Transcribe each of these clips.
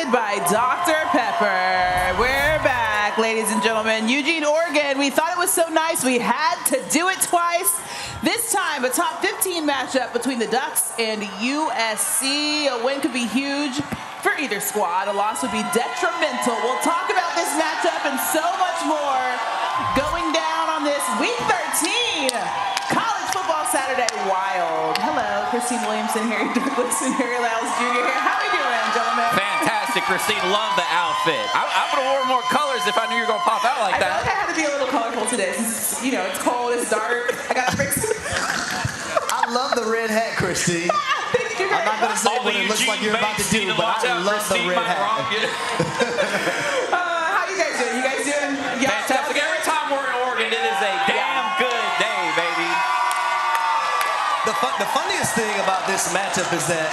presented by Dr. Pepper. We're back, ladies and gentlemen. Eugene, Oregon. We thought it was so nice we had to do it twice. This time, a top 15 matchup between the Ducks and USC. A win could be huge for either squad. A loss would be detrimental. We'll talk about this matchup and so much more going down on this Week 13 College Football Saturday Wild. Hello, Christine Williamson, Harry Douglas, and Harry Lyles Jr. here. How are we doing, gentlemen? Fantastic, Christine. Love the outfit. I would have worn more colors if I knew you were going to pop out like that. I feel like I had to be a little colorful today since, you know, it's cold, it's dark. I got bricks. I love the red hat, Christine. I'm not going to say what it looks like you're about to do, but I love the red hat. How you guys doing? You guys doing? Fantastic. Every time we're in Oregon, it is a damn good day, baby. The funniest thing about this matchup is that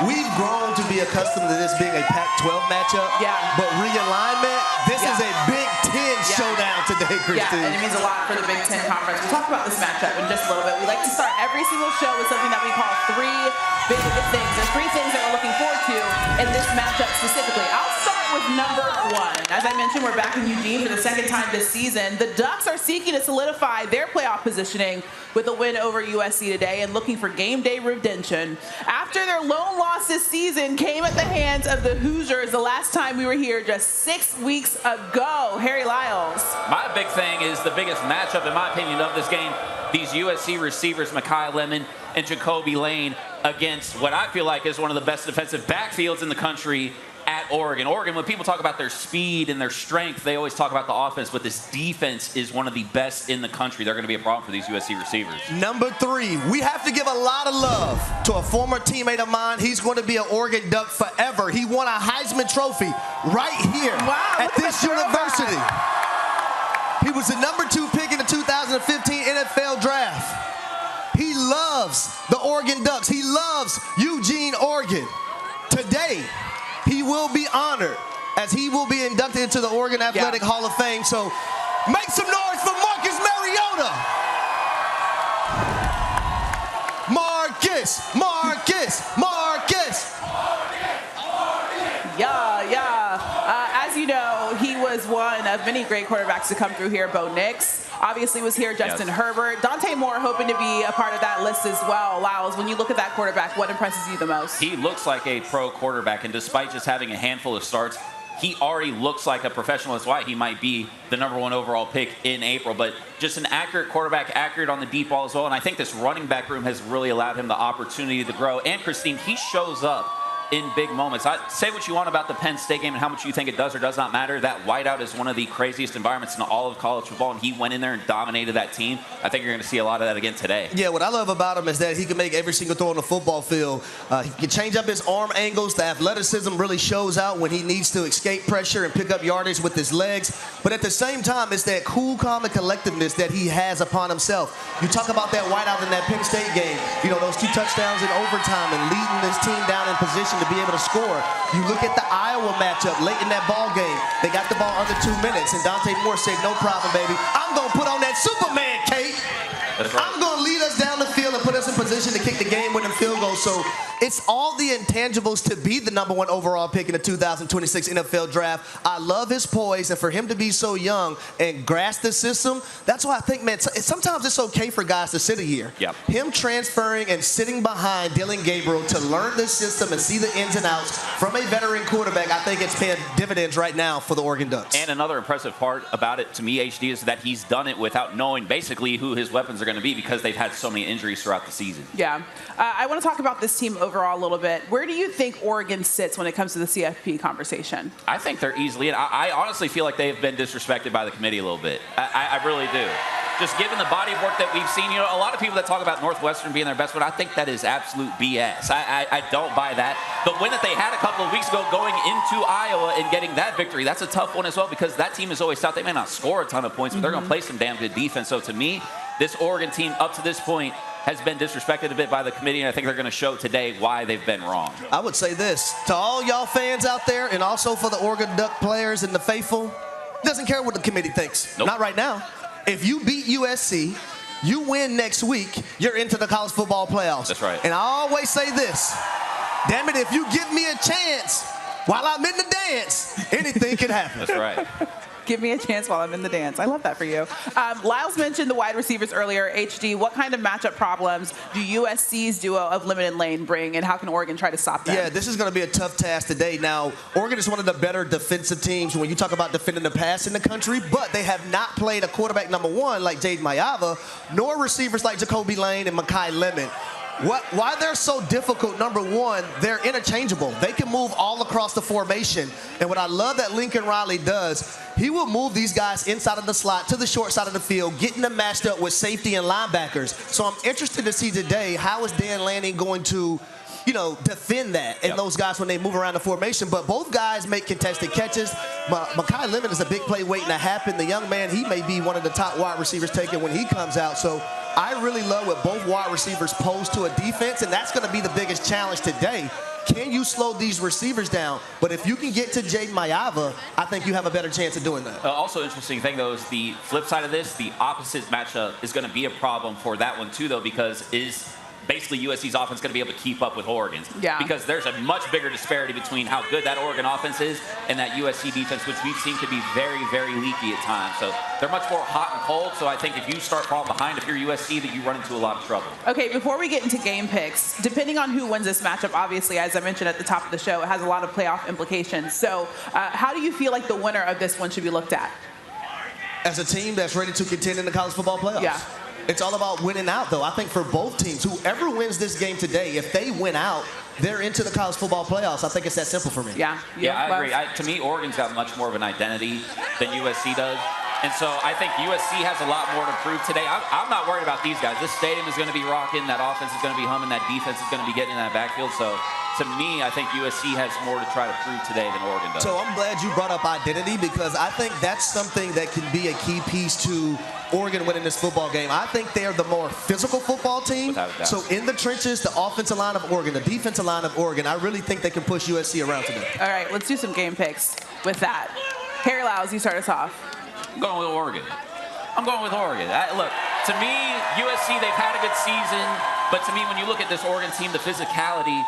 we've grown to be accustomed to this being a Pac-12 matchup. Yeah. But realignment, this is a Big Ten showdown today, Christine. Yeah, and it means a lot for the Big Ten Conference. We'll talk about this matchup in just a little bit. We like to start every single show with something that we call three big things. There's three things that we're looking forward to in this matchup specifically. I'll start with number one. As I mentioned, we're back in Eugene for the second time this season. The Ducks are seeking to solidify their playoff positioning with a win over USC today and looking for game day redemption. After their lone loss this season came at the hands of the Hoosiers the last time we were here just 6 weeks ago. Harry Lyles. My big thing is the biggest matchup, in my opinion, of this game. These USC receivers, Mekhi Lemon and Jacoby Lane, against what I feel like is one of the best defensive backfields in the country at Oregon. Oregon, when people talk about their speed and their strength, they always talk about the offense, but this defense is one of the best in the country. They're going to be a problem for these USC receivers. Number three, we have to give a lot of love to a former teammate of mine. He's going to be an Oregon Duck forever. He won a Heisman Trophy right here at this university. He was the number 2 pick in the 2015 NFL Draft. He loves the Oregon Ducks. He loves Eugene, Oregon. Today, he will be honored as he will be inducted into the Oregon Athletic Hall of Fame. So make some noise for Marcus Mariota. Marcus, Marcus, Marcus. As you know, he was one of many great quarterbacks to come through here. Bo Nix obviously was here. Justin Herbert. Dante Moore hoping to be a part of that list as well. Lyles, when you look at that quarterback, what impresses you the most? He looks like a pro quarterback, and despite just having a handful of starts, he already looks like a professional. That's why he might be the #1 overall pick in April. But just an accurate quarterback, accurate on the deep ball as well. And I think this running back room has really allowed him the opportunity to grow. And Christine, he shows up in big moments. Say what you want about the Penn State game and how much you think it does or does not matter. That whiteout is one of the craziest environments in all of college football, and he went in there and dominated that team. I think you're going to see a lot of that again today. Yeah, what I love about him is that he can make every single throw on the football field. He can change up his arm angles. The athleticism really shows out when he needs to escape pressure and pick up yardage with his legs. But at the same time, it's that cool, calm, and collectiveness that he has upon himself. You talk about that whiteout in that Penn State game. You know, those 2 touchdowns in overtime and leading this team down in position to be able to score. You look at the Iowa matchup late in that ball game. They got the ball under 2 minutes, and Dante Moore said, "No problem, baby. I'm going to put on that Superman cape. Right. I'm going to lead us down the field and put us in position to kick the game-winning field goal." So it's all the intangibles to be the #1 overall pick in the 2026 NFL Draft. I love his poise, and for him to be so young and grasp the system, that's why I think, man, sometimes it's okay for guys to sit a year. Yep. Him transferring and sitting behind Dylan Gabriel to learn this system and see the ins and outs from a veteran quarterback, I think it's paying dividends right now for the Oregon Ducks. And another impressive part about it to me, HD, is that he's done it without knowing basically who his weapons are going to be because they've had so many injuries throughout the season. Yeah. I want to talk about this team overall a little bit. Where do you think Oregon sits when it comes to the CFP conversation? I think they're easily, and I honestly feel like they've been disrespected by the committee a little bit. I really do. Just given the body of work that we've seen, you know, a lot of people that talk about Northwestern being their best one, I think that is absolute BS. I don't buy that. The win that they had a couple of weeks ago going into Iowa and getting that victory, that's a tough one as well because that team is always tough. They may not score a ton of points, but they're going to play some damn good defense. So to me, this Oregon team up to this point has been disrespected a bit by the committee, and I think they're going to show today why they've been wrong. I would say this, to all y'all fans out there and also for the Oregon Duck players and the faithful, doesn't care what the committee thinks. Nope. Not right now. If you beat USC, you win next week, you're into the college football playoffs. That's right. And I always say this, damn it, if you give me a chance, While I'm in the dance, anything can happen. That's right. Give me a chance while I'm in the dance. I love that for you. Lyles mentioned the wide receivers earlier. HD, what kind of matchup problems do USC's duo of Limit and Lane bring, and how can Oregon try to stop them? Yeah, this is going to be a tough task today. Now, Oregon is one of the better defensive teams when you talk about defending the pass in the country, but they have not played a quarterback number one like Jade Mayava, nor receivers like Jacoby Lane and Makai Lemon. Why they're so difficult, number one, they're interchangeable. They can move all across the formation. And what I love that Lincoln Riley does, he will move these guys inside of the slot to the short side of the field, getting them matched up with safety and linebackers. So I'm interested to see today, how is Dan Lanning going to, defend that and those guys when they move around the formation. But both guys make contested catches. Makai Lemon is a big play waiting to happen. The young man, he may be one of the top wide receivers taken when he comes out. So I really love what both wide receivers pose to a defense, and that's going to be the biggest challenge today. Can you slow these receivers down? But if you can get to Jaden Mayava, I think you have a better chance of doing that. Also interesting thing, though, is the flip side of this, the opposite matchup is going to be a problem for that one, too, though, because basically USC's offense going to be able to keep up with Oregon's. Yeah. Because there's a much bigger disparity between how good that Oregon offense is and that USC defense, which we've seen can be very, very leaky at times. So they're much more hot and cold. So I think if you start falling behind, if you're USC, that you run into a lot of trouble. Okay, before we get into game picks, depending on who wins this matchup, obviously, as I mentioned at the top of the show, it has a lot of playoff implications. So how do you feel like the winner of this one should be looked at? As a team that's ready to contend in the college football playoffs. Yeah. It's all about winning out, though. I think for both teams, whoever wins this game today, if they win out, they're into the college football playoffs. I think it's that simple for me. Yeah, I agree. To me, Oregon's got much more of an identity than USC does. And so I think USC has a lot more to prove today. I'm not worried about these guys. This stadium is going to be rocking. That offense is going to be humming. That defense is going to be getting in that backfield. So to me, I think USC has more to try to prove today than Oregon does. So I'm glad you brought up identity, because I think that's something that can be a key piece to Oregon winning this football game. I think they're the more physical football team. Without a doubt. So in the trenches, the offensive line of Oregon, the defensive line of Oregon, I really think they can push USC around today. All right, let's do some game picks with that. Harry Lyles, you start us off. I'm going with Oregon. Look, to me, USC, they've had a good season. But to me, when you look at this Oregon team, the physicality,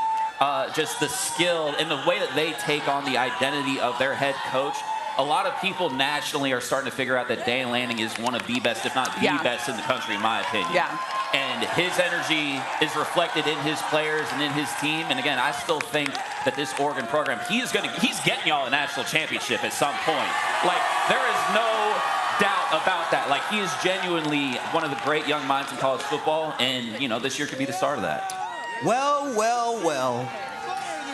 just the skill and the way that they take on the identity of their head coach, a lot of people nationally are starting to figure out that Dan Lanning is one of the best, if not the best in the country, in my opinion. Yeah. And his energy is reflected in his players and in his team. And again, I still think that this Oregon program, he's getting y'all a national championship at some point. Like, there is no doubt about that. Like, he is genuinely one of the great young minds in college football. And, this year could be the start of that. Well.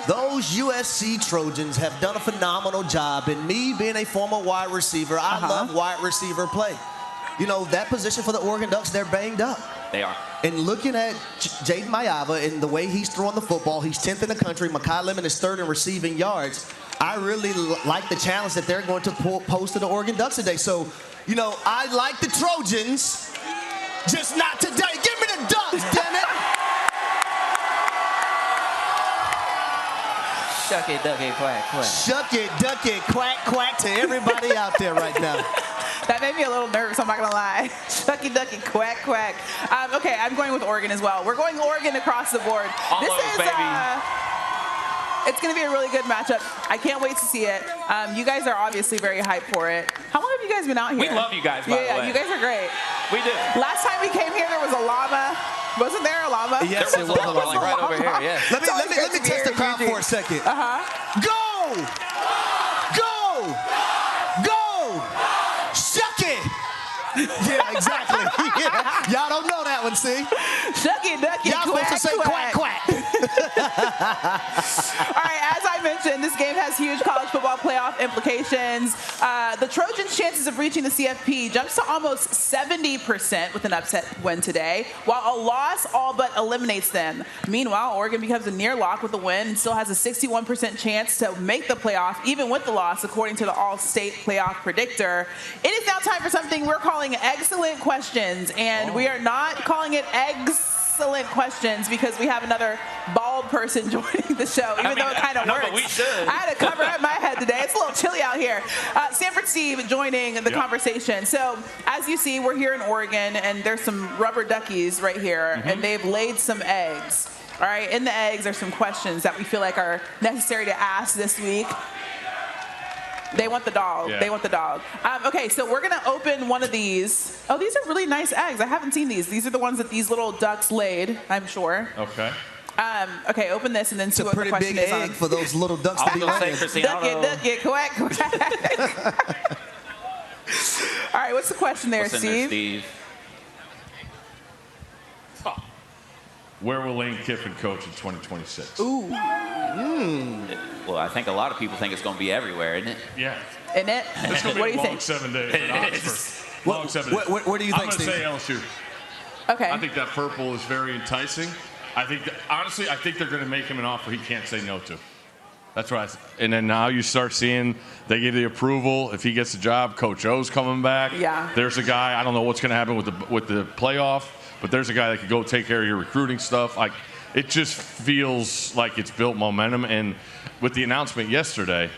Those USC Trojans have done a phenomenal job. And me being a former wide receiver, I love wide receiver play. That position for the Oregon Ducks, they're banged up. They are. And looking at Jaden Mayava and the way he's throwing the football, he's 10th in the country. Makai Lemon is 3rd in receiving yards. I really like the challenge that they're going to pose to the Oregon Ducks today. So, I like the Trojans, just not today. Give me the Ducks, damn it. Shuck it, duck it, quack, quack. Shuck it, duck it, quack, quack to everybody out there right now. That made me a little nervous, I'm not going to lie. Shucky ducky, quack, quack. Okay, I'm going with Oregon as well. We're going Oregon across the board. It's going to be a really good matchup. I can't wait to see it. You guys are obviously very hyped for it. How long have you guys been out here? We love you guys, by the way. Yeah, you guys are great. We do. Last time we came here, there was a llama. Wasn't there a llama? Yes, there was a llama, like right over here, yeah. Let me test the crowd for a second. Go! Shuck it! Yeah, exactly. Yeah. Y'all don't know that one, see? Shucky ducky, y'all supposed to say quack, quack. All right, as I mentioned, this game has huge college football playoff implications. The Trojans' chances of reaching the CFP jumps to almost 70% with an upset win today, while a loss all but eliminates them. Meanwhile, Oregon becomes a near lock with a win and still has a 61% chance to make the playoff, even with the loss, according to the All-State Playoff Predictor. It is now time for something we're calling Eggscelent questions, and we are not calling it Eggscelent questions because we have another bald person joining the show, even though it kind of works. But we should. I had to cover up my head today. It's a little chilly out here. Stanford Steve joining the conversation. So as you see, we're here in Oregon, and there's some rubber duckies right here, and they've laid some eggs. All right, in the eggs are some questions that we feel like are necessary to ask this week. They want the dog. Yeah. They want the dog. Okay, so we're going to open one of these. Oh, these are really nice eggs. I haven't seen these. These are the ones that these little ducks laid, I'm sure. Okay. Okay, open this and then see It's a what the pretty question big is egg on. for those little ducks to be I'll say, laying. Christine, Duck it, quack. All right, what's the question there, What's in there, Steve? Steve? Where will Lane Kiffin coach in 2026? Ooh, Well, I think a lot of people think it's going to be everywhere, isn't it? Yeah. isn't it? It's going to What be do a you long think? 7 days in Oxford. Long 7 days. Where do you think, I'm going to Steve? say LSU. Okay. I think that purple is very enticing. Honestly, I think they're going to make him an offer he can't say no to. That's right. And then now you start seeing they give the approval. If he gets the job, Coach O's coming back. Yeah. There's a guy. I don't know what's going to happen with the playoff, but there's a guy that could go take care of your recruiting stuff. Like, it just feels like it's built momentum. And with the announcement yesterday,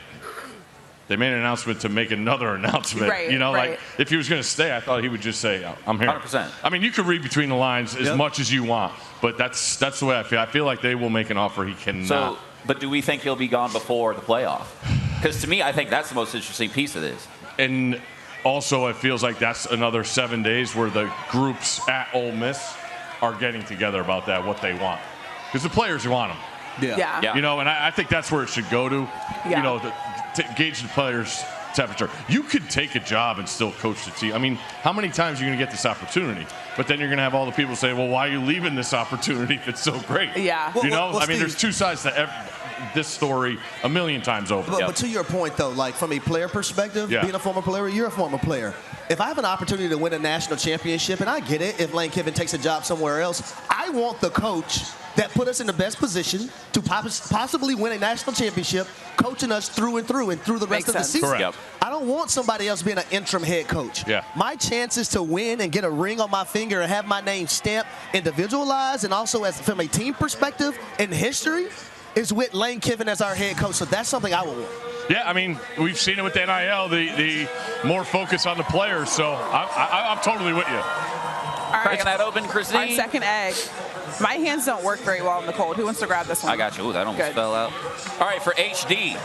they made an announcement to make another announcement. Right, you know, right. like if he was going to stay, I thought he would just say, "I'm here." 100%. I mean, you can read between the lines as much as you want, but that's the way I feel. I feel like they will make an offer he cannot. So, but do we think he'll be gone before the playoff? Because to me, I think that's the most interesting piece of this. And also, it feels like that's another 7 days where the groups at Ole Miss are getting together about that, what they want, because the players want them. Yeah. Yeah. You know, and I think that's where it should go to. Yeah. You know, to gauge the players' temperature. You could take a job and still coach the team. I mean, how many times are you going to get this opportunity? But then you're going to have all the people say, well, why are you leaving this opportunity if it's so great? Yeah. You know, Well, I mean, Steve, there's two sides to this story a million times over. But to your point, though, like from a player perspective, Yeah. being a former player, you're a former player. If I have an opportunity to win a national championship, and I get it, if Lane Kiffin takes a job somewhere else, I want the coach that put us in the best position to possibly win a national championship, coaching us through and through the rest Makes of the sense. season. Correct. Yep. I don't want somebody else being an interim head coach. Yeah. My chances to win and get a ring on my finger and have my name stamped, individualized, and also as from a team perspective in history, is with Lane Kiffin as our head coach. So that's something I would want. Yeah, I mean, we've seen it with the NIL, the more focus on the players. So I'm totally with you. All right. Cracking that open, Our Christine. second egg. My hands don't work very well in the cold. Who wants to grab this one? I got you. Ooh, that almost Good. fell out. All right, for HD.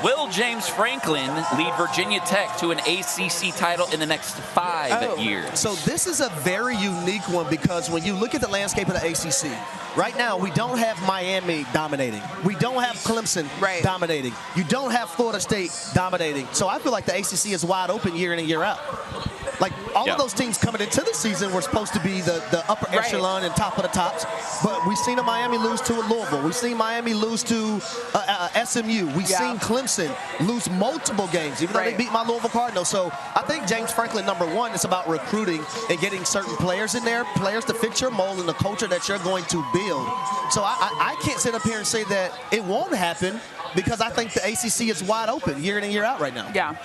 Will James Franklin lead Virginia Tech to an ACC title in the next 5 years? So this is a very unique one because when you look at the landscape of the ACC, right now we don't have Miami dominating. We don't have Clemson dominating. You don't have Florida State dominating. So I feel like the ACC is wide open year in and year out. Like all of those teams coming into the season were supposed to be the upper echelon and top of the tops, but we've seen Miami lose to Louisville. We've seen Miami lose to SMU. We've seen Clemson lose multiple games, even though they beat my Louisville Cardinals. So I think James Franklin, number one, is about recruiting and getting certain players in there, players to fit your mold and the culture that you're going to build. So I can't sit up here and say that it won't happen because I think the ACC is wide open year in and year out right now. Yeah.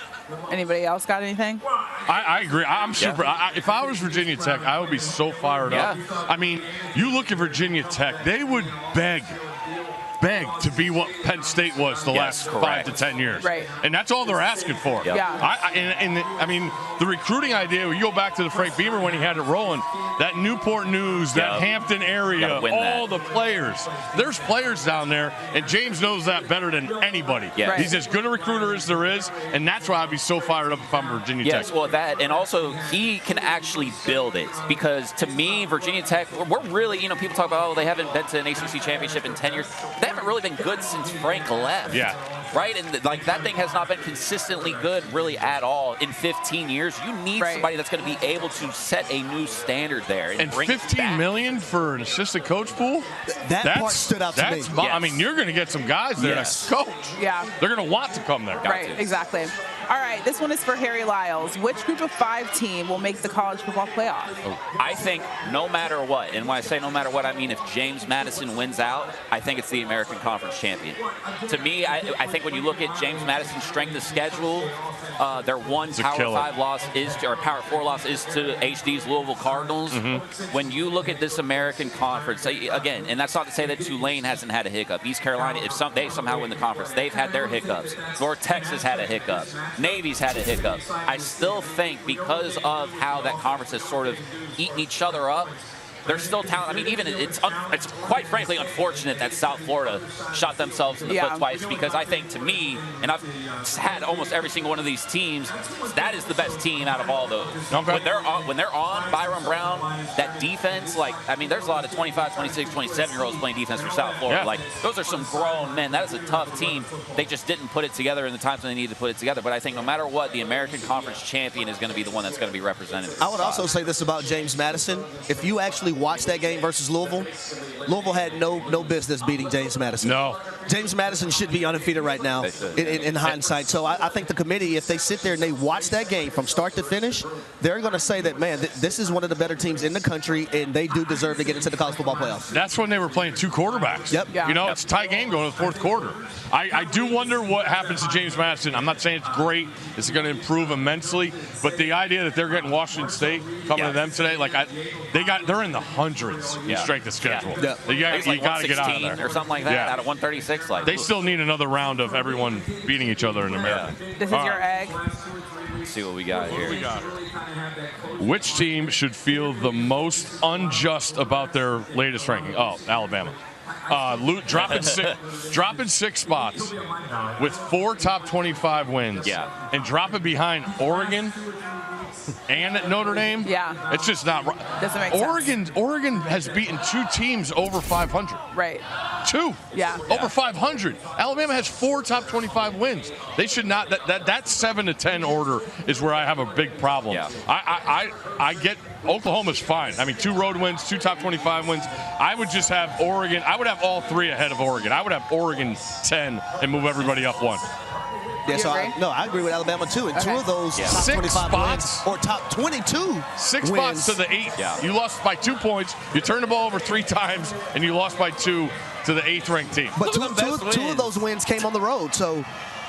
Anybody else got anything? I agree. I'm super. If I was Virginia Tech, I would be so fired up. I mean, you look at Virginia Tech, they would beg to be what Penn State was the last 5 to 10 years. Right. And that's all they're asking for. Yeah. I mean, the recruiting idea, you go back to the Frank Beamer when he had it rolling, that Newport News, that Hampton area, all the players. There's players down there, and James knows that better than anybody. Yeah. He's as good a recruiter as there is, and that's why I'd be so fired up if I'm Virginia Tech. Yes, well, that, and also he can actually build it because to me, Virginia Tech, we're really, people talk about, they haven't been to an ACC championship in 10 years. They haven't really been good since Frank left. Yeah. Right? And like that thing has not been consistently good really at all in 15 years. You need somebody that's going to be able to set a new standard there. And bring $15 million for an assistant coach pool? That part stood out to me. I mean, you're going to get some guys there to coach. Yeah. They're going to want to come there. Right, exactly. All right, this one is for Harry Lyles. Which group of 5 team will make the college football playoff? I think no matter what, and when I say no matter what, I mean if James Madison wins out, I think it's the American Conference champion. To me, I think when you look at James Madison's strength of schedule, their one Power 5 loss or Power 4 loss is to HD's Louisville Cardinals. When you look at this American Conference, again, and that's not to say that Tulane hasn't had a hiccup. East Carolina, if they somehow win the conference, they've had their hiccups. North Texas had a hiccup. Navy's had a hiccup. I still think because of how that conference has sort of eaten each other up, they're still talented. I mean, even it's quite frankly unfortunate that South Florida shot themselves in the foot twice, because I think, to me, and I've had almost every single one of these teams, that is the best team out of all those. Okay. When they're on Byron Brown, that defense, like, I mean, there's a lot of 25, 26, 27-year-olds playing defense for South Florida. Yeah. Like, those are some grown men. That is a tough team. They just didn't put it together in the times when they needed to put it together. But I think no matter what, the American Conference champion is going to be the one that's going to be represented. I would also say this about James Madison. If you actually watch that game versus Louisville, Louisville had no business beating James Madison. No. James Madison should be undefeated right now in hindsight. So I think the committee, if they sit there and they watch that game from start to finish, they're going to say that, man, this is one of the better teams in the country, and they do deserve to get into the college football playoffs. That's when they were playing two quarterbacks. Yep. Yeah. You know, it's a tie game going to the fourth quarter. I do wonder what happens to James Madison. I'm not saying it's great. It's going to improve immensely. But the idea that they're getting Washington State coming to them today, like they're in the hundreds in strength of schedule. Yeah. You got to get out of there. Or something like that, out of 136. Like, they still need another round of everyone beating each other in America. This is your egg. Let's see what we got here. Which team should feel the most unjust about their latest ranking? Oh, Alabama. Dropping 6 spots with 4 top 25 wins. Yeah. And dropping behind Oregon and at Notre Dame. Yeah. It's just not right. Doesn't make sense. Oregon has beaten 2 teams over 500. Right. 2. Yeah. Over 500. Alabama has 4 top 25 wins. They should not. That 7 to 10 order is where I have a big problem. Yeah. I get Oklahoma's fine. I mean, 2 road wins, 2 top 25 wins. I would just have Oregon. I would have all 3 ahead of Oregon. I would have Oregon 10 and move everybody up 1. Yeah, so agree? I agree with Alabama too. And 2 of those top 6 25 spots wins or top 22 6 wins. spots to the 8th. Yeah. You lost by 2 points. You turned the ball over 3 times, and you lost by 2 to the 8th ranked team. But Those are the best two of wins. those wins came on the road. So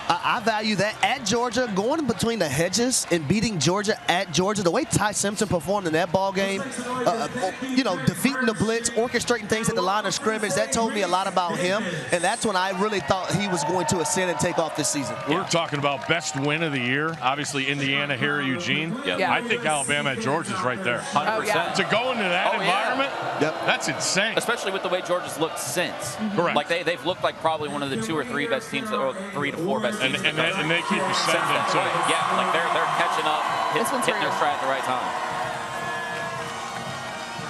I value that. At Georgia, going between the hedges and beating Georgia at Georgia, the way Ty Simpson performed in that ball game, defeating the blitz, orchestrating things at the line of scrimmage, that told me a lot about him. And that's when I really thought he was going to ascend and take off this season. We're talking about best win of the year. Obviously, Indiana here, Eugene. Yep. Yeah. I think Alabama at Georgia is right there. 100%. yeah. To go into that environment, Yep. that's insane. Especially with the way Georgia's looked since. Correct. Like, they've looked like probably one of the 2 or 3 best teams, or 3 to 4 best teams. And they keep ascending too. Yeah, like they're catching up, This one's hitting for their you. stride at the right time.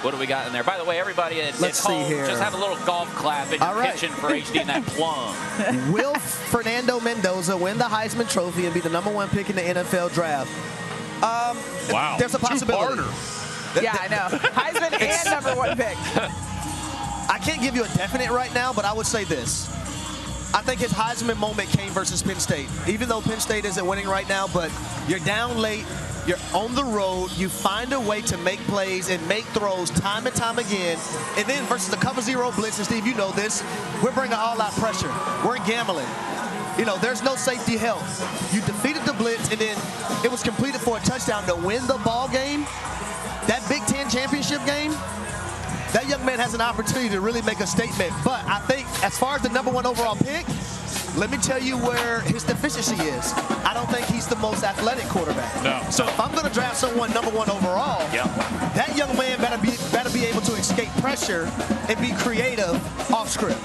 What do we got in there? By the way, everybody at Let's see home, here. just have a little golf clap in All your right. kitchen for HD and that plum. Will Fernando Mendoza win the Heisman Trophy and be the #1 pick in the NFL draft? Wow. There's a possibility. Two-parter. Yeah, I know. Heisman and #1 pick. I can't give you a definite right now, but I would say this. I think his Heisman moment came versus Penn State. Even though Penn State isn't winning right now, but you're down late, you're on the road, you find a way to make plays and make throws time and time again. And then versus the cover 0 blitz, and Steve, you know this, we're bringing all-out pressure. We're gambling. There's no safety help. You defeated the blitz, and then it was completed for a touchdown to win the ball game. That Big Ten championship game, that young man has an opportunity to really make a statement. But I think as far as the #1 overall pick, let me tell you where his deficiency is. I don't think he's the most athletic quarterback. No. So if I'm going to draft someone #1 overall, that young man better be able to escape pressure and be creative off script.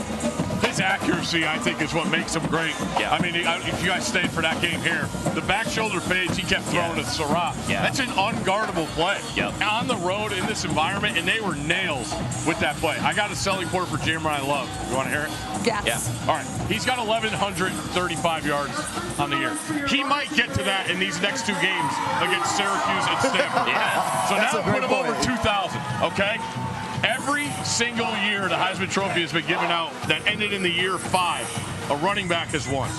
His accuracy, I think, is what makes him great. Yeah. I mean, if you guys stayed for that game here, the back shoulder fades he kept throwing to Surratt. Yeah. That's an unguardable play. Yep. On the road in this environment, and they were nails with that play. I got a selling point for Jeremiah Love. You want to hear it? Yes. Yeah. All right. He's got 1,135 yards on the year. He might get to that in these next 2 games against Syracuse and Stanford. Yeah. So That's now a great put him over point. 2,000, okay? Every single year the Heisman Trophy has been given out that ended in the year 5, a running back has won.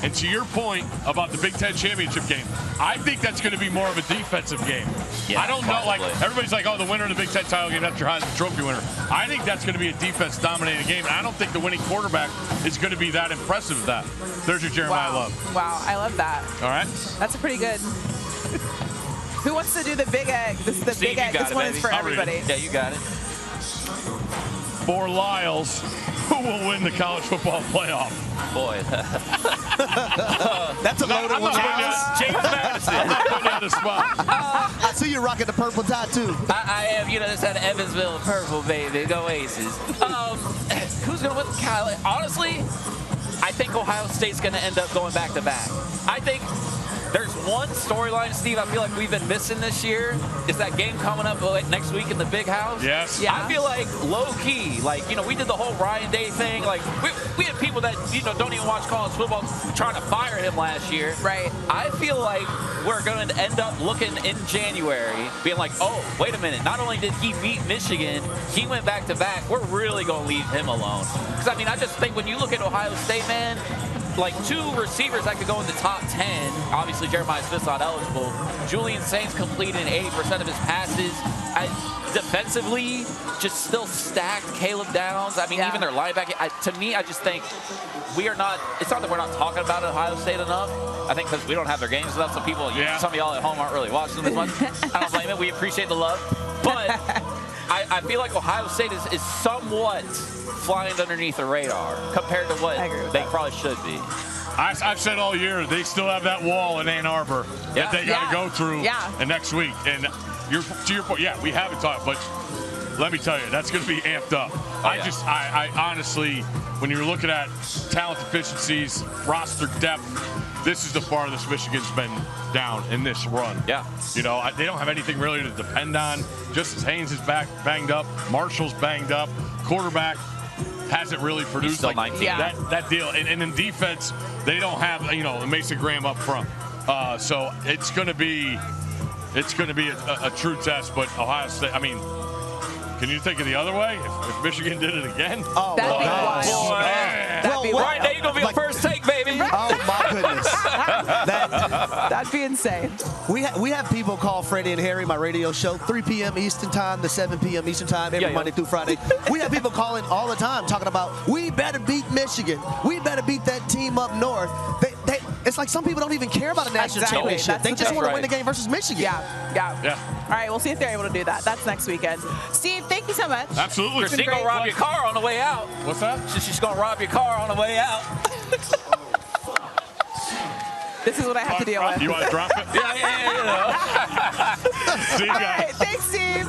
And to your point about the Big Ten championship game, I think that's going to be more of a defensive game. Yeah, I don't know, like, probably. everybody's like, oh, the winner of the Big Ten title game, that's your Heisman Trophy winner. I think that's going to be a defense-dominated game, and I don't think the winning quarterback is going to be that impressive at that. There's your Jeremiah Wow. Love. Wow, I love that. All right? That's a pretty good. Who wants to do the big egg? This is the Steve, big you egg. got This it, one baby. is for I'll read it. everybody. Yeah, you got it. For Lyles, who will win the college football playoff? Boy. That's a loaded one. James Madison. I'm not putting you on the spot. I see you rocking the purple tie, too. I am, this out of Evansville, purple, baby. Go Aces. Who's going to win? Kyle, honestly, I think Ohio State's going to end up going back-to-back. I think there's one storyline, Steve, I feel like we've been missing this year, is that game coming up next week in the Big House. Yes. Yeah. I feel like low-key, we did the whole Ryan Day thing. We had people that, don't even watch college football trying to fire him last year. Right. I feel like we're going to end up looking in January, being like, oh, wait a minute. Not only did he beat Michigan, he went back-to-back. We're really going to leave him alone. Because, I just think when you look at Ohio State, man, two receivers that could go in the top 10. Obviously, Jeremiah Smith's not eligible. Julian Saints completed 80% of his passes. Defensively, just still stacked. Caleb Downs. Even their linebacker. To me, I just think we are not. It's not that we're not talking about Ohio State enough. I think because we don't have their games enough, so some of y'all at home aren't really watching them as much. I don't blame it. We appreciate the love, but I feel like Ohio State is somewhat flying underneath the radar compared to what they probably should be. I've said all year they still have that wall in Ann Arbor that they got to go through next week. And to your point, we haven't talked, but let me tell you, that's going to be amped up. I honestly, when you're looking at talent deficiencies, roster depth, this is the farthest Michigan's been down in this run. Yeah. They don't have anything really to depend on. Justice Haynes is banged up. Marshall's banged up. Quarterback hasn't really produced still 19. that deal. And in defense, they don't have Mason Graham up front. So it's going to be a true test. But Ohio State, can you think of the other way? If Michigan did it again? Oh, That'd be gosh. wild. Well, Right now, you're going to be on first take, baby. Oh, my goodness. That'd be insane. We have people call Freddie and Harry, my radio show, 3 p.m. Eastern time to 7 p.m. Eastern time, every Monday through Friday. We have people calling all the time talking about, we better beat Michigan. We better beat that team up north. It's like some people don't even care about a national championship. They just want to win the game versus Michigan. Yeah. All right, we'll see if they're able to do that. That's next weekend. Steve, thank you so much. Absolutely. Christine going to rob your car on the way out. What's that? She's going to rob your car on the way out. This is what I have to deal with. You want to drop it? Yeah. See you All guys. right, thanks, Steve.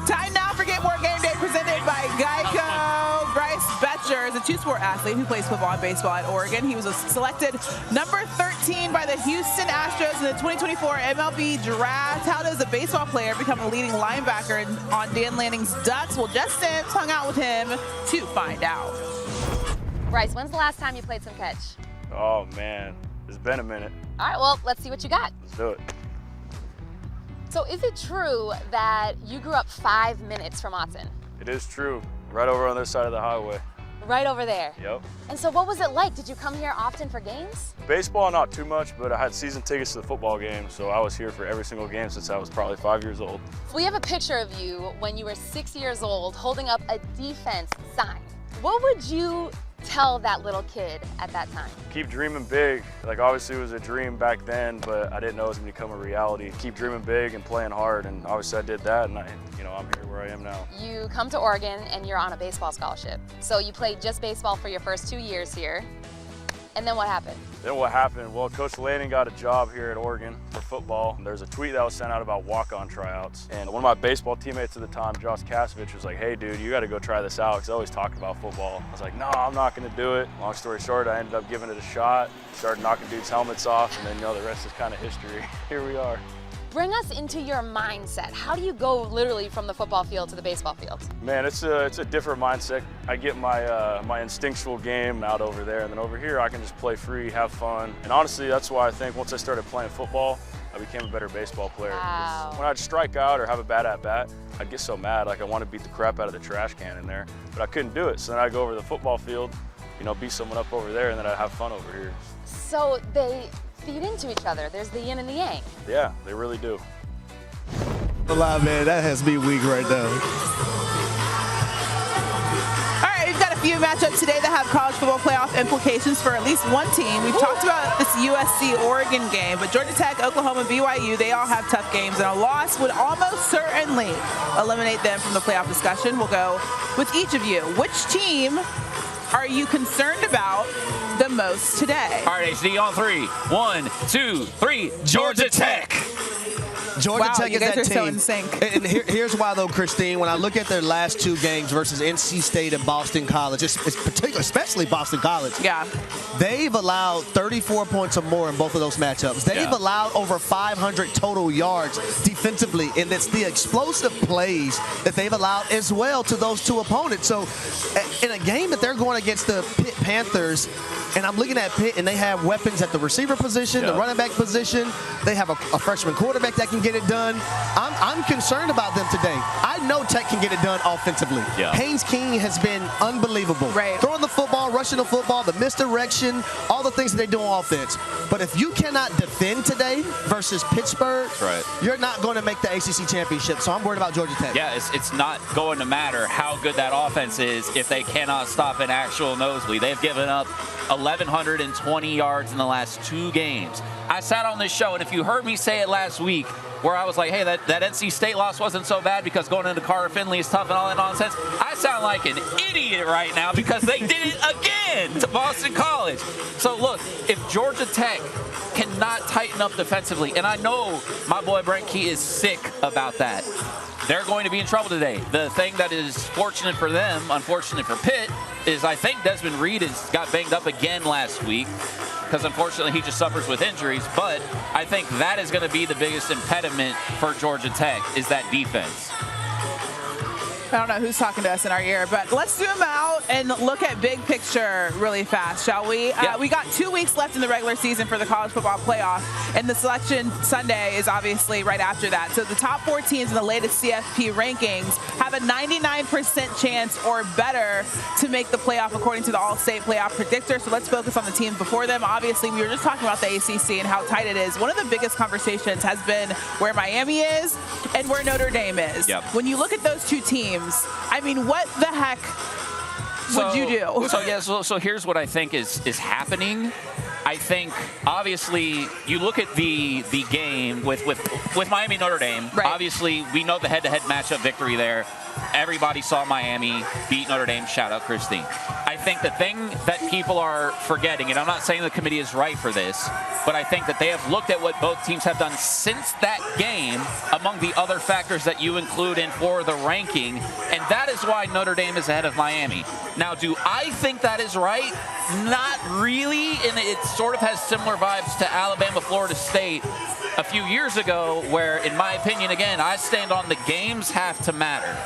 Time now for Get More Game Day, presented by Geico. Bryce Boettcher is a two-sport athlete who plays football and baseball at Oregon. He was selected number 13 by the Houston Astros in the 2024 MLB Draft. How does a baseball player become a leading linebacker on Dan Lanning's Ducks? Well, Jess hung out with him to find out. Bryce, when's the last time you played some catch? Oh, man. It's been a minute. All right, well, let's see what you got. Let's do it. So is it true that you grew up 5 minutes from Autzen? It is true. Right over on this side of the highway. Right over there? Yep. And so what was it like? Did you come here often for games? Baseball, not too much, but I had season tickets to the football game, so I was here for every single game since I was probably 5 years old. We have a picture of you when you were 6 years old holding up a defense sign. What would you tell that little kid at that time? Keep dreaming big. Obviously it was a dream back then, but I didn't know it was gonna become a reality. Keep dreaming big and playing hard, and obviously I did that, and I'm here where I am now. You come to Oregon and you're on a baseball scholarship. So you played just baseball for your first 2 years here. And then what happened? Then what happened? Well, Coach Lanning got a job here at Oregon for football. There's a tweet that was sent out about walk-on tryouts. And one of my baseball teammates at the time, Josh Kasevich, was like, hey, dude, you got to go try this out, because I always talked about football. I was like, no, I'm not going to do it. Long story short, I ended up giving it a shot, started knocking dudes' helmets off, and then, the rest is kind of history. Here we are. Bring us into your mindset. How do you go literally from the football field to the baseball field? Man, it's a different mindset. I get my instinctual game out over there, and then over here I can just play free, have fun. And honestly, that's why I think once I started playing football, I became a better baseball player. Wow. When I'd strike out or have a bad at-bat, I'd get so mad, I want to beat the crap out of the trash can in there, but I couldn't do it. So then I'd go over to the football field, beat someone up over there, and then I'd have fun over here. So they feed into each other. There's the yin and the yang. Yeah, they really do. Alive, man, that has me weak right now. All right, we've got a few matchups today that have college football playoff implications for at least one team. We've talked about this USC-Oregon game, but Georgia Tech, Oklahoma, BYU, they all have tough games, and a loss would almost certainly eliminate them from the playoff discussion. We'll go with each of you. Which team are you concerned about the most today? All right, HD on 3. 1, 2, 3. Georgia Tech. Georgia Wow, Tech you is guys that are team. so in sync. And here's why, though, Christine. When I look at their last 2 games versus NC State and Boston College, especially Boston College, Yeah. they've allowed 34 points or more in both of those matchups. They've allowed over 500 total yards defensively, and it's the explosive plays that they've allowed as well to those 2 opponents. So in a game that they're going against the Pitt Panthers, and I'm looking at Pitt, and they have weapons at the receiver position, the running back position. They have a freshman quarterback that can get it done. I'm concerned about them today. I know Tech can get it done offensively. Yeah. Haynes King has been unbelievable. Right. Throwing the football, rushing the football, the misdirection, all the things that they do on offense. But if you cannot defend today versus Pittsburgh, you're not going to make the ACC championship. So I'm worried about Georgia Tech. Yeah, it's not going to matter how good that offense is if they cannot stop an actual nosebleed. They've given up 1,120 yards in the last 2 games. I sat on this show, and if you heard me say it last week, where I was like, hey, that NC State loss wasn't so bad because going into Carter Finley is tough and all that nonsense, I sound like an idiot right now because they did it again to Boston College. So look, if Georgia Tech cannot tighten up defensively, and I know my boy Brent Key is sick about that, they're going to be in trouble today. The thing that is fortunate for them, unfortunate for Pitt, is I think Desmond Reed got banged up again last week because unfortunately he just suffers with injuries. But I think that is going to be the biggest impediment for Georgia Tech is that defense. I don't know who's talking to us in our ear, but let's zoom out and look at big picture really fast, shall we? Yeah. We got 2 weeks left in the regular season for the college football playoff, and the selection Sunday is obviously right after that. So the top 4 teams in the latest CFP rankings have a 99% chance or better to make the playoff according to the All-State Playoff Predictor. So let's focus on the teams before them. Obviously, we were just talking about the ACC and how tight it is. One of the biggest conversations has been where Miami is and where Notre Dame is. Yep. When you look at those 2 teams, I mean, what the heck would you do? So here's what I think is happening. I think, obviously, you look at the game with Miami Notre Dame. Right. Obviously, we know the head-to-head matchup victory there. Everybody saw Miami beat Notre Dame. Shout out Christine. I think the thing that people are forgetting, and I'm not saying the committee is right for this, but I think that they have looked at what both teams have done since that game among the other factors that you include in for the ranking, and that is why Notre Dame is ahead of Miami. Now, do I think that is right? Not really, and it sort of has similar vibes to Alabama, Florida State a few years ago, where, in my opinion, again, I stand on the games have to matter.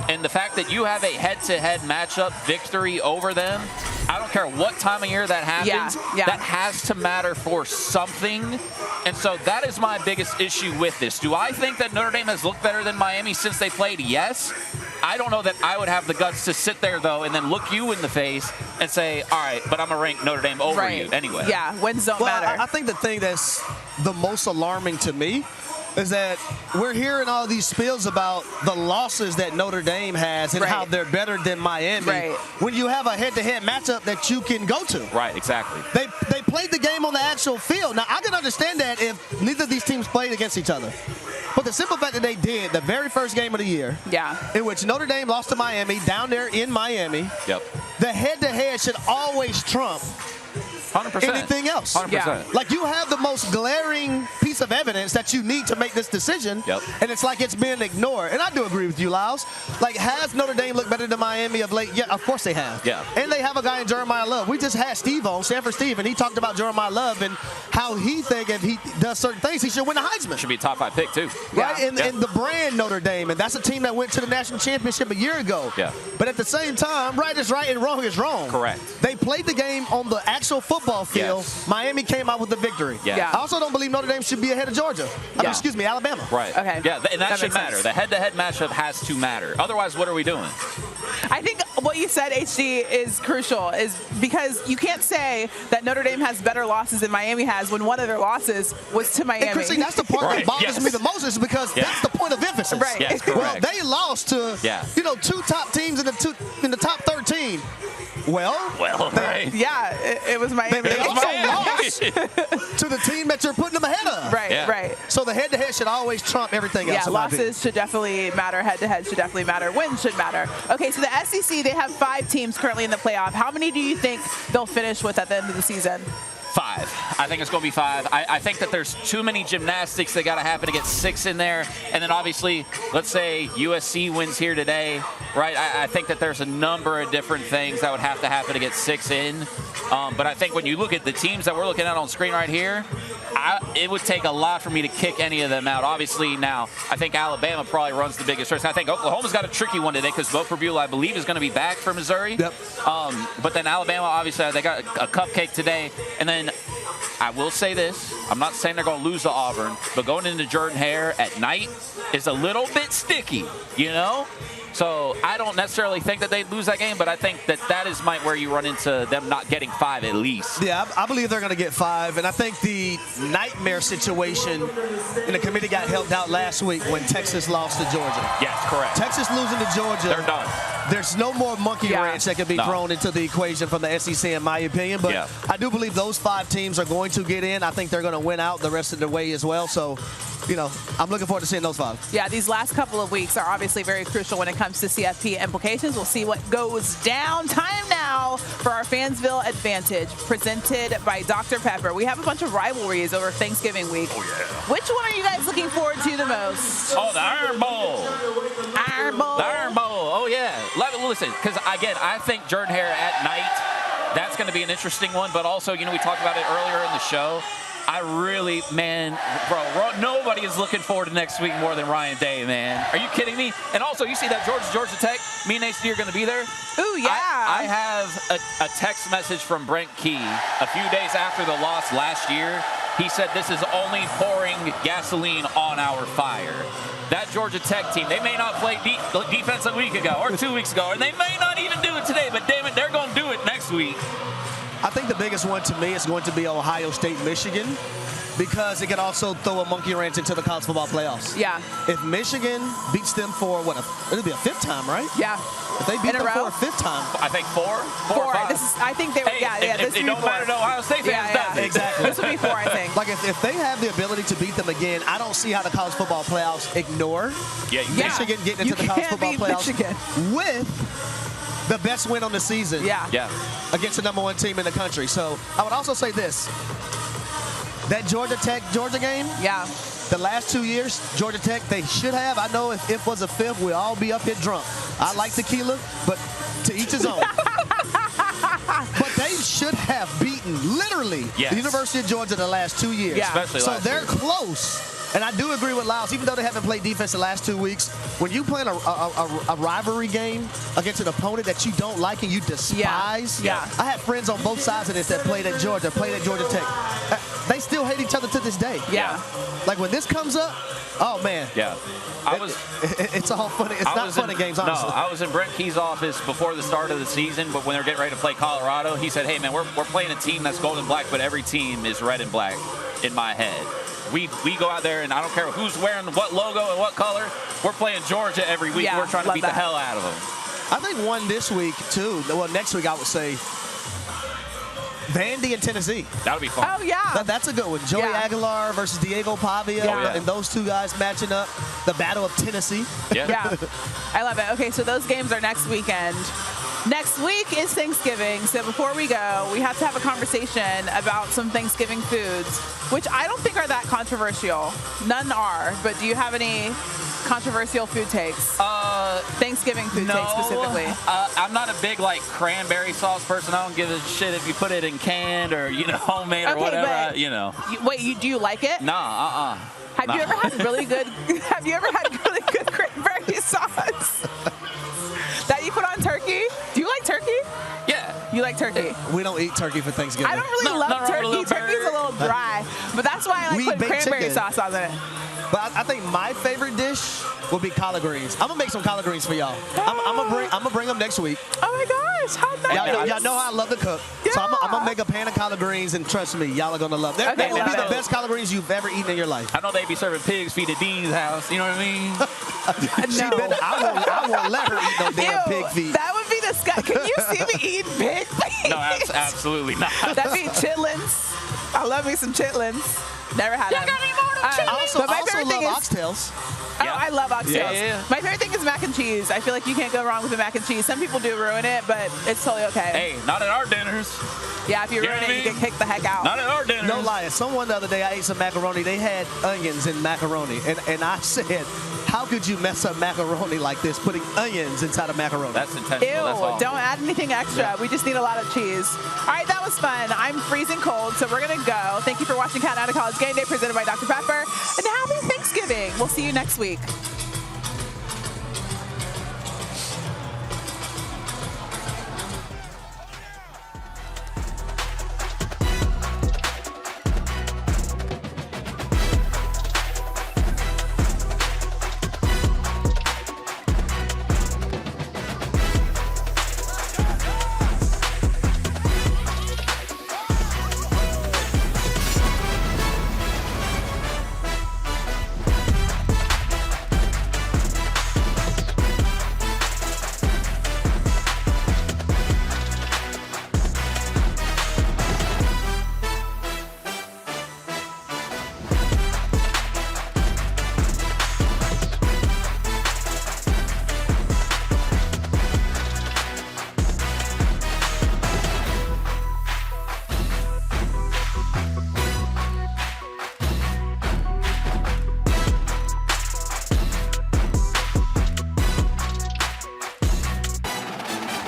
And the fact that you have a head-to-head matchup victory over them, I don't care what time of year that happens, that has to matter for something. And so that is my biggest issue with this. Do I think that Notre Dame has looked better than Miami since they played? Yes. I don't know that I would have the guts to sit there, though, and then look you in the face and say, all right, but I'm going to rank Notre Dame over you anyway. Yeah, wins don't matter. I think the thing that's the most alarming to me is that we're hearing all these spills about the losses that Notre Dame has and how they're better than Miami when you have a head-to-head matchup that you can go to. Right, exactly. They played the game on the actual field. Now, I can understand that if neither of these teams played against each other. But the simple fact that they did the very first game of the year, in which Notre Dame lost to Miami down there in Miami, the head-to-head should always trump 100%. anything else. 100%. Like, you have the most glaring piece of evidence that you need to make this decision, and it's like it's being ignored. And I do agree with you, Lyles. Like, has Notre Dame looked better than Miami of late? Yeah, of course they have. And they have a guy in Jeremiah Love. We just had Steve on, Stanford Steve, and he talked about Jeremiah Love and how he think if he does certain things, he should win the Heisman. Should be a top 5 pick, too. Right? And the brand Notre Dame, and that's a team that went to the national championship a year ago. But at the same time, right is right and wrong is wrong. Correct. They played the game on the actual football field. Miami came out with the victory. I also don't believe Notre Dame should be ahead of Georgia. I mean, excuse me, Alabama. Right. Okay. Yeah, and that should makes matter. sense. The head-to-head matchup has to matter. Otherwise, what are we doing? I think what you said, HD, is crucial, is because you can't say that Notre Dame has better losses than Miami has when one of their losses was to Miami. And Christine, that's the part that bothers me the most, is because that's the point of emphasis. Right. Yes, Well, correct. they lost to 2 top teams in the top 13. Well, right. Yeah, it was Miami. They also lost to the team that you're putting them ahead of. Right, Yeah. right. So the head-to-head should always trump everything else. Yeah, in my opinion. losses should definitely matter. Head-to-head should definitely matter. Wins should matter. Okay, so the SEC, they have 5 teams currently in the playoff. How many do you think they'll finish with at the end of the season? 5. I think it's going to be 5. I think that there's too many gymnastics that got to happen to get 6 in there. And then obviously, let's say USC wins here today, right? I think that there's a number of different things that would have to happen to get 6 in. But I think when you look at the teams that we're looking at on screen right here, it would take a lot for me to kick any of them out. Obviously, now, I think Alabama probably runs the biggest risk. I think Oklahoma's got a tricky one today because Boettcher, I believe, is going to be back for Missouri. Yep. But then Alabama, obviously, they got a cupcake today. And then I will say this. I'm not saying they're going to lose to Auburn, but going into Jordan-Hare at night is a little bit sticky, you know? So I don't necessarily think that they'd lose that game, but I think that is where you run into them not getting 5 at least. Yeah, I believe they're going to get 5. And I think the nightmare situation in the committee got helped out last week when Texas lost to Georgia. Yes, correct. Texas losing to Georgia. They're done. There's no more monkey wrench that can be thrown into the equation from the SEC, in my opinion. But I do believe those 5 teams are going to get in. I think they're going to win out the rest of the way as well. So, you know, I'm looking forward to seeing those 5. Yeah, these last couple of weeks are obviously very crucial when it comes to CFP implications. We'll see what goes down. Time now for our Fansville Advantage, presented by Dr. Pepper. We have a bunch of rivalries over Thanksgiving week. Oh, yeah. Which one are you guys looking forward to the most? Oh, the Iron Bowl. Iron Bowl. The Iron Bowl. Oh, yeah. Listen, because, again, I think Jordan-Hare at night, that's going to be an interesting one. But also, you know, we talked about it earlier in the show. I really, man, bro, nobody is looking forward to next week more than Ryan Day, man. Are you kidding me? And also, you see that Georgia Tech, me and HD are going to be there. Ooh, yeah. I have a text message from Brent Key a few days after the loss last year. He said, this is only pouring gasoline on our fire. That Georgia Tech team, they may not play defense a week ago or 2 weeks ago, and they may not even do it today, but damn it, they're going to do it next week. I think the biggest one to me is going to be Ohio State, Michigan, because it can also throw a monkey wrench into the college football playoffs. Yeah. If Michigan beats them for, it'll be a 5th time, right? Yeah. If they beat them for a 5th time. I think 4 or 5. I think they were, this it don't matter to Ohio State fans, does it? Exactly. This will be 4, I think. Like, if they have the ability to beat them again, I don't see how the college football playoffs ignore Michigan getting into the college football playoffs with the best win on the season against the #1 team in the country. So I would also say this. That Georgia game, the last 2 years, Georgia Tech, they should have. I know if it was a 5th, we'd all be up here drunk. I like tequila, but to each his own. But they should have beaten, literally, the University of Georgia the last 2 years. Yeah. Especially so last they're year. Close. And I do agree with Lyles, even though they haven't played defense the last 2 weeks, when you play a rivalry game against an opponent that you don't like and you despise, I have friends on both sides of this that played at Georgia, played at Georgia Tech. They still hate each other to this day. Yeah. Like when this comes up, oh man. Yeah. It's all funny. It's not fun in games, honestly. No, I was in Brent Key's office before the start of the season, but when they're getting ready to play Colorado, he said, hey, man, we're playing a team that's gold and black, but every team is red and black in my head. We go out there, and I don't care who's wearing what logo and what color. We're playing Georgia every week. Yeah, we're trying to beat the hell out of them. I think one this week, too. Well, next week, I would say Vandy and Tennessee. That'll be fun. Oh, yeah. That's a good one. Joey Aguilar versus Diego Pavia, and those 2 guys matching up. The Battle of Tennessee. Yeah. I love it. Okay, so those games are next weekend. Next week is Thanksgiving, so before we go, we have to have a conversation about some Thanksgiving foods, which I don't think are that controversial. None are, but do you have any controversial food takes? Thanksgiving food takes specifically. I'm not a big, cranberry sauce person. I don't give a shit if you put it in canned or, homemade or whatever. Do you like it? Nah, Have you ever had really good cranberry sauce? That you put on turkey? Do you like turkey? Yeah. You like turkey? We don't eat turkey for Thanksgiving. I don't really love turkey. Turkey's a little dry. But that's why I like putting cranberry sauce on it. But I think my favorite dish will be collard greens. I'm going to make some collard greens for y'all. I'm gonna bring them next week. Oh, my gosh. How nice. Y'all know how I love to cook. Yeah. So I'm going to make a pan of collard greens, and trust me, y'all are going to love them. They will be the best collard greens you've ever eaten in your life. I know they be serving pigs feet at Dean's house. You know what I mean? She better, I won't let her eat no damn Ew, pig feet. that would be disgusting. Can you see me eating pig feet? No, absolutely not. That'd be chitlins. I love me some chitlins. Never had them. I also but my favorite thing love is oxtails. Oh, I love oxtails. Yeah. My favorite thing is mac and cheese. I feel like you can't go wrong with the mac and cheese. Some people do ruin it, but it's totally okay. Hey, not at our dinners. Yeah, if you You know ruin what I it, you mean? get kicked the heck out. Not at our dinners. No lie. Someone the other day, I ate some macaroni. They had onions in macaroni. And I said, how could you mess up macaroni like this, putting onions inside of macaroni? That's intentional. Ew, That's all. don't add anything extra. Yeah. We just need a lot of cheese. All right, that was fun. I'm freezing cold, so we're going to go. Thank you for watching Countdown to College Game Day presented by Dr. Pepper. And happy Thanksgiving. We'll see you next week.